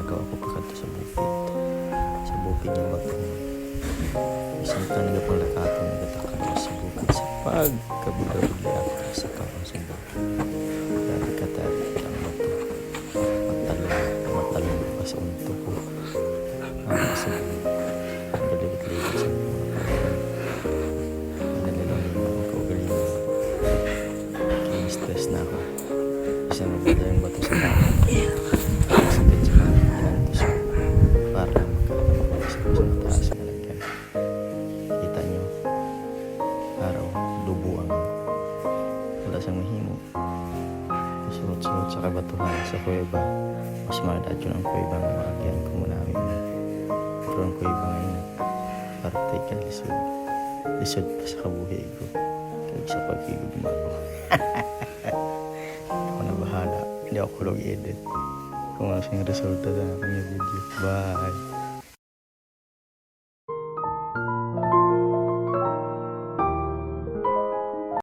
nagawa ko pa kadto sa bukid yung batong isang talaga pang lakato na gatakan sa bukid sa pagkabula-bula ako sa kaon sa bukid grabe katari ang bato matalong pa sa unto ko sa ang galibit-libit sa mga kawan nalilang yung kaugaling stress na ako isa nabala yung bato sa kaon sakit sa mga ginantos ko para makakapagpasok ko sa mataas na lagyan kita nyo araw lubuang wala siyang mahimo sunod-sunod sa kabatuhan sa kuweba mas madad yun ang kuweba ng makagyan ko manami mo pero ang kuweba ngayon partay ka lisod pa sa kabuhi ko kaya sa pag-igod mo ako ako na bahala hindi ako kulog edit kung ano siyang resulta sa aking video bye.